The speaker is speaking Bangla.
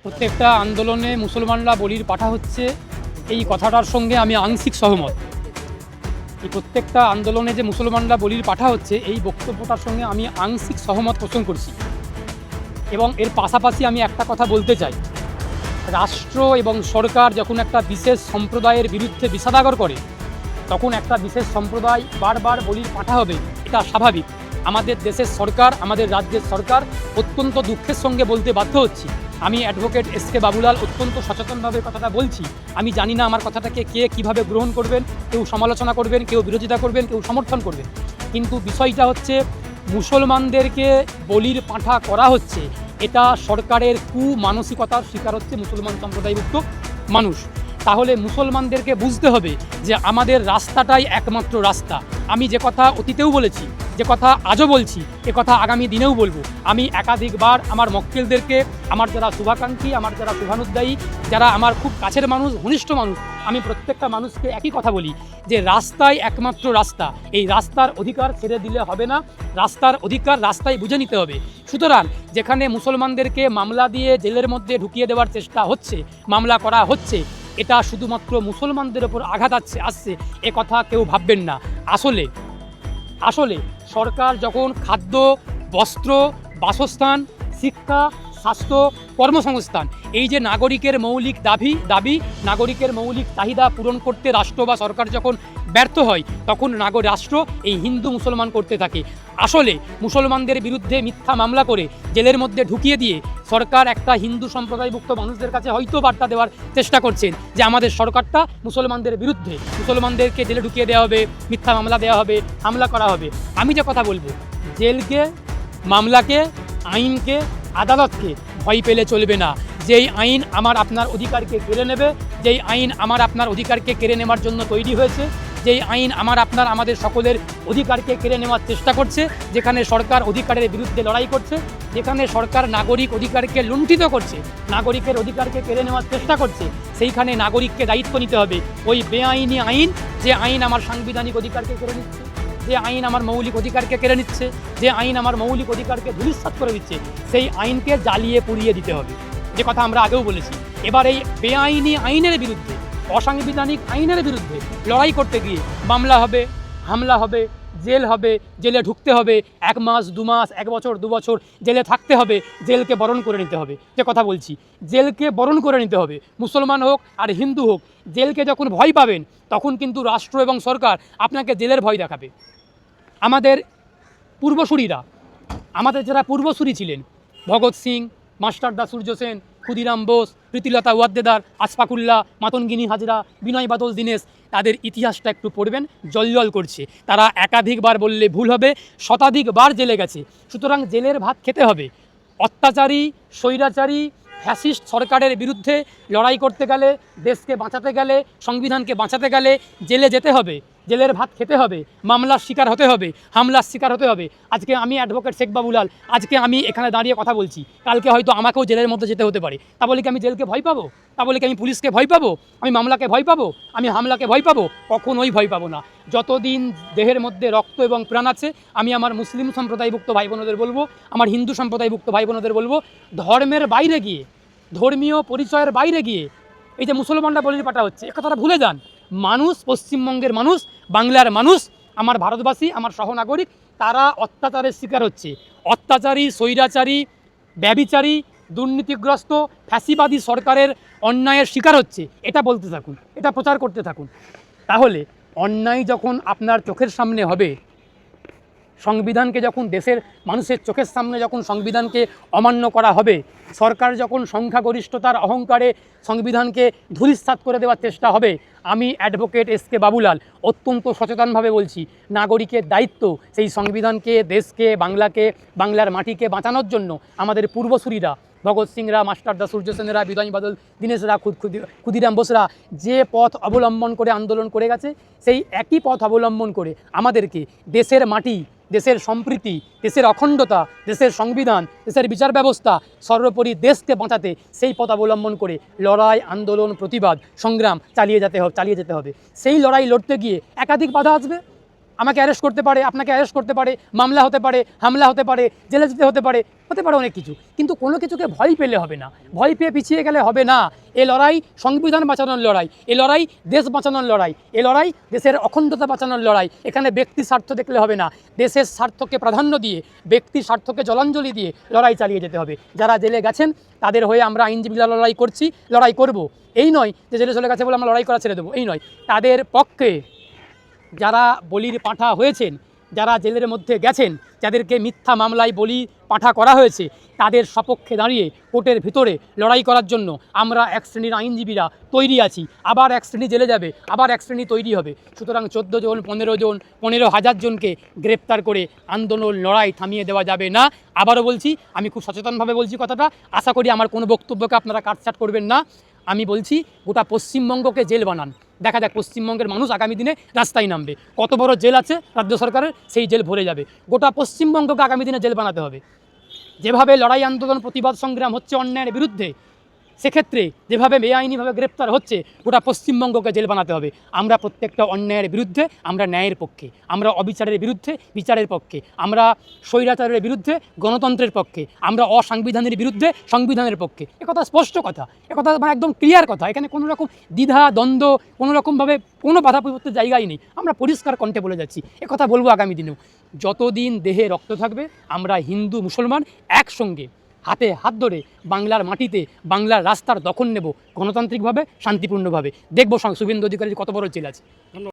প্রত্যেকটা আন্দোলনে মুসলমানরা বলির পাঠা হচ্ছে, এই কথাটার সঙ্গে আমি আংশিক সহমত। এই প্রত্যেকটা আন্দোলনে যে মুসলমানরা বলির পাঠা হচ্ছে, এই বক্তব্যটার সঙ্গে আমি আংশিক সহমত পোষণ করছি। এবং এর পাশাপাশি আমি একটা কথা বলতে চাই, রাষ্ট্র এবং সরকার যখন একটা বিশেষ সম্প্রদায়ের বিরুদ্ধে বিষাদাগর করে, তখন একটা বিশেষ সম্প্রদায় বারবার বলির পাঠা হবে, এটা স্বাভাবিক। আমাদের দেশের সরকার, আমাদের রাজ্যের সরকার অত্যন্ত দুঃখের সঙ্গে বলতে বাধ্য হচ্ছি, আমি অ্যাডভোকেট এস.কে. বাবুলাল অত্যন্ত সচেতনভাবে কথাটা বলছি। আমি জানি না আমার কথাটাকে কে কীভাবে গ্রহণ করবেন, কেউ সমালোচনা করবেন, কেউ বিরোধিতা করবেন, কেউ সমর্থন করবেন। কিন্তু বিষয়টা হচ্ছে, মুসলমানদেরকে বলির পাঁঠা করা হচ্ছে, এটা সরকারের কুমানসিকতার শিকার হচ্ছে মুসলমান সম্প্রদায়ভুক্ত মানুষ। তাহলে মুসলমানদেরকে বুঝতে হবে যে আমাদের রাস্তাটাই একমাত্র রাস্তা। আমি যে কথা অতীতেও বলেছি, যে কথা আজও বলছি, এ কথা আগামী দিনেও বলবো। আমি একাধিকবার আমার মক্কেলদেরকে, আমার যারা শুভাকাঙ্ক্ষী, আমার যারা শুভানুদ্দায়ী, যারা আমার খুব কাছের মানুষ, ঘনিষ্ঠ মানুষ, আমি প্রত্যেকটা মানুষকে একই কথা বলি যে রাস্তাই একমাত্র রাস্তা। এই রাস্তার অধিকার ছেড়ে দিলে হবে না, রাস্তার অধিকার রাস্তায় বুঝে নিতে হবে। সুতরাং যেখানে মুসলমানদেরকে মামলা দিয়ে জেলের মধ্যে ঢুকিয়ে দেওয়ার চেষ্টা হচ্ছে, মামলা করা হচ্ছে, এটা শুধুমাত্র মুসলমানদের ওপর আঘাত আসছে এ কথা কেউ ভাববেন না। আসলে সরকার যখন খাদ্য, বস্ত্র, বাসস্থান, শিক্ষা, স্বাস্থ্য, কর্মসংস্থান, এই যে নাগরিকের মৌলিক দাবি, নাগরিকের মৌলিক চাহিদা পূরণ করতে রাষ্ট্র বা সরকার যখন ব্যর্থ হয়, তখন রাষ্ট্র এই হিন্দু মুসলমান করতে থাকে। আসলে মুসলমানদের বিরুদ্ধে মিথ্যা মামলা করে জেলের মধ্যে ঢুকিয়ে দিয়ে সরকার একটা হিন্দু সম্প্রদায়ভুক্ত মানুষদের কাছে হয়তো বার্তা দেওয়ার চেষ্টা করছেন যে আমাদের সরকারটা মুসলমানদের বিরুদ্ধে, মুসলমানদেরকে জেলে ঢুকিয়ে দেওয়া হবে, মিথ্যা মামলা দেওয়া হবে, হামলা করা হবে। আমি যে কথা বলবো, জেলকে, মামলাকে, আইনকে, আদালতকে ভয় পেলে চলবে না। যেই আইন আমার আপনার অধিকারকে কেড়ে নেবে, যেই আইন আমার আপনার অধিকারকে কেড়ে নেওয়ার জন্য তৈরি হয়েছে, যেই আইন আমাদের সকলের অধিকারকে কেড়ে নেওয়ার চেষ্টা করছে, যেখানে সরকার অধিকারের বিরুদ্ধে লড়াই করছে, যেখানে সরকার নাগরিক অধিকারকে লুণ্ঠিত করছে, নাগরিকের অধিকারকে কেড়ে নেওয়ার চেষ্টা করছে, সেইখানে নাগরিককে দায়িত্ব নিতে হবে। ওই বেআইনি আইন, যে আইন আমার সাংবিধানিক অধিকারকে কেড়ে নিচ্ছে, যে আইন আমার মৌলিক অধিকারকে কেড়ে নিচ্ছে, যে আইন আমার মৌলিক অধিকারকে ধূলিসাৎ করে দিচ্ছে, সেই আইনকে জ্বালিয়ে পুড়িয়ে দিতে হবে, যে কথা আমরা আগেও বলেছি। এবার এই বেআইনি আইনের বিরুদ্ধে, অসাংবিধানিক আইনের বিরুদ্ধে লড়াই করতে গিয়ে মামলা হবে, হামলা হবে, জেল হবে, জেলে ঢুকতে হবে, 1 মাস 2 মাস, 1 বছর 2 বছর জেলে থাকতে হবে, জেলকে বরণ করে নিতে হবে। যে কথা বলছি, জেলকে বরণ করে নিতে হবে। মুসলমান হোক আর হিন্দু হোক, জেলকে যখন ভয় পাবেন, তখন কিন্তু রাষ্ট্র এবং সরকার আপনাকে জেলের ভয় দেখাবে। আমাদের পূর্বসূরীরা, আমাদের যারা পূর্বসূরী ছিলেন, ভগৎ সিং, মাস্টারদা সূর্য সেন, ক্ষুদিরাম বোস, প্রীতিলতা ওয়াদ্দেদার, আশফাকুল্লাহ, মাতঙ্গিনী হাজরা, বিনয় বাদল দীনেশ, তাদের ইতিহাসটা একটু পড়বেন, জলজল করছে। তারা একাধিকবার বললে ভুল হবে, শতাধিকবার জেলে গেছে। সুতরাং জেলের ভাত খেতে হবে। অত্যাচারী, স্বৈরাচারী, ফ্যাসিস্ট সরকারের বিরুদ্ধে লড়াই করতে গেলে, দেশকে বাঁচাতে গেলে, সংবিধানকে বাঁচাতে গেলে জেলে যেতে হবে, জেলের ভাত খেতে হবে, মামলার শিকার হতে হবে, হামলার শিকার হতে হবে। আজকে আমি অ্যাডভোকেট শেখ বাবুলাল, আজকে আমি এখানে দাঁড়িয়ে কথা বলছি, কালকে হয়তো আমাকেও জেলের মধ্যে যেতে হতে পারে। তা বলে কি আমি জেলকে ভয় পাবো? তা বলে কি আমি পুলিশকে ভয় পাবো? আমি মামলাকে ভয় পাবো? আমি হামলাকে ভয় পাবো? কখনোই ভয় পাবো না। যতদিন দেহের মধ্যে রক্ত এবং প্রাণ আছে, আমি আমার মুসলিম সম্প্রদায়ভুক্ত ভাই বোনদের বলবো, আমার হিন্দু সম্প্রদায়ভুক্ত ভাই বোনদের বলবো, ধর্মের বাইরে গিয়ে, ধর্মীয় পরিচয়ের বাইরে গিয়ে এই যে মুসলমানরা বলির পাঠা হচ্ছে, এ কথাটা ভুলে যান। মানুষ, পশ্চিমবঙ্গের মানুষ, বাংলার মানুষ, আমার ভারতবাসী, আমার সহনাগরিক, তারা অত্যাচারের শিকার হচ্ছে। অত্যাচারী, স্বৈরাচারী, ব্যভিচারী, দুর্নীতিগ্রস্ত, ফ্যাসিবাদী সরকারের অন্যায়ের শিকার হচ্ছে, এটা বলতে থাকুন, এটা প্রচার করতে থাকুন। তাহলে অন্যায় যখন আপনার চোখের সামনে হবে, সংবিধানকে যখন দেশের মানুষের চোখের সামনে যখন সংবিধানকে অমান্য করা হবে, সরকার যখন সংখ্যাগরিষ্ঠতার অহংকারে সংবিধানকে ধূলিসাৎ করে দেওয়ার চেষ্টা হবে, আমি অ্যাডভোকেট এস.কে. বাবুলাল অত্যন্ত সচেতনভাবে বলছি, নাগরিকের দায়িত্ব সেই সংবিধানকে, দেশকে, বাংলাকে, বাংলার মাটিকে বাঁচানোর জন্য আমাদের পূর্বসূরীরা, ভগৎ সিংরা, মাস্টারদা সূর্য সেনেরা, বিনয় বাদল দীনেশরা, ক্ষুদিরাম বোসরা যে পথ অবলম্বন করে আন্দোলন করে গেছে, সেই একই পথ অবলম্বন করে আমাদেরকে দেশের মাটি, দেশের সম্প্রীতি, দেশের অখণ্ডতা, দেশের সংবিধান, দেশের বিচার ব্যবস্থা, সর্বোপরি দেশকে বাঁচাতে সেই পথ অবলম্বন করে লড়াই, আন্দোলন, প্রতিবাদ, সংগ্রাম চালিয়ে যেতে হবে। সেই লড়াই লড়তে গিয়ে একাধিক বাধা আসবে, আমাকে অ্যারেস্ট করতে পারে, আপনাকে অ্যারেস্ট করতে পারে, মামলা হতে পারে, হামলা হতে পারে, জেলে যেতে হতে পারে অনেক কিছু, কিন্তু কোনো কিছুকে ভয় পেলে হবে না, ভয় পেয়ে পিছিয়ে গেলে হবে না। এ লড়াই সংবিধান বাঁচানোর লড়াই, এ লড়াই দেশ বাঁচানোর লড়াই, এ লড়াই দেশের অখণ্ডতা বাঁচানোর লড়াই। এখানে ব্যক্তির স্বার্থ দেখলে হবে না, দেশের স্বার্থকে প্রাধান্য দিয়ে, ব্যক্তির স্বার্থকে জলাঞ্জলি দিয়ে লড়াই চালিয়ে যেতে হবে। যারা জেলে গেছেন তাদের হয়ে আমরা আইনজীবীরা লড়াই করছি, লড়াই করব। এই নয় যে জেলে চলে গেছে বলে আমরা লড়াই করা ছেড়ে দেবো, এই নয়। তাদের পক্ষে যারা বলির পাঁঠা হয়েছেন, যারা জেলের মধ্যে গেছেন, যাদেরকে মিথ্যা মামলায় বলি পাঁঠা করা হয়েছে, তাদের সপক্ষে দাঁড়িয়ে কোর্টের ভিতরে লড়াই করার জন্য আমরা এক শ্রেণীর আইনজীবীরা তৈরি আছি। আবার এক শ্রেণী জেলে যাবে, আবার এক শ্রেণী তৈরি হবে। সুতরাং 14 জন, 15 জন, 15,000 জনকে গ্রেপ্তার করে আন্দোলন লড়াই থামিয়ে দেওয়া যাবে না। আবারও বলছি, আমি খুব সচেতনভাবে বলছি কথাটা, আশা করি আমার কোনো বক্তব্যকে আপনারা কাটছাট করবেন না। আমি বলছি গোটা পশ্চিমবঙ্গকে জেল বানান, দেখা যাক পশ্চিমবঙ্গের মানুষ আগামী দিনে রাস্তায় নামবে। কত বড় জেল আছে রাজ্য সরকারের, সেই জেল ভরে যাবে। গোটা পশ্চিমবঙ্গকে আগামী দিনে জেল বানাতে হবে। যেভাবে লড়াই আন্দোলন প্রতিবাদ সংগ্রাম হচ্ছে অন্যায়ের বিরুদ্ধে, সেক্ষেত্রে যেভাবে বেআইনিভাবে গ্রেপ্তার হচ্ছে, গোটা পশ্চিমবঙ্গকে জেল বানাতে হবে। আমরা প্রত্যেকটা অন্যায়ের বিরুদ্ধে, আমরা ন্যায়ের পক্ষে, আমরা অবিচারের বিরুদ্ধে বিচারের পক্ষে, আমরা স্বৈরাচারের বিরুদ্ধে গণতন্ত্রের পক্ষে, আমরা অসাংবিধানের বিরুদ্ধে সংবিধানের পক্ষে। একথা স্পষ্ট কথা, একথা মানে একদম ক্লিয়ার কথা। এখানে কোনো রকম দ্বিধা দ্বন্দ্ব, কোনো রকমভাবে কোনো বাধা বিপত্তির জায়গাই নেই। আমরা পরিষ্কার কণ্ঠে বলে যাচ্ছি, একথা বলবো আগামী দিনেও। যতদিন দেহে রক্ত থাকবে আমরা হিন্দু মুসলমান একসঙ্গে হাতে হাত ধরে বাংলার মাটিতে বাংলার রাস্তার দখল নেব গণতান্ত্রিকভাবে, শান্তিপূর্ণভাবে। দেখব শুভেন্দু অধিকারীর কত বড় জেল আছে। ধন্যবাদ।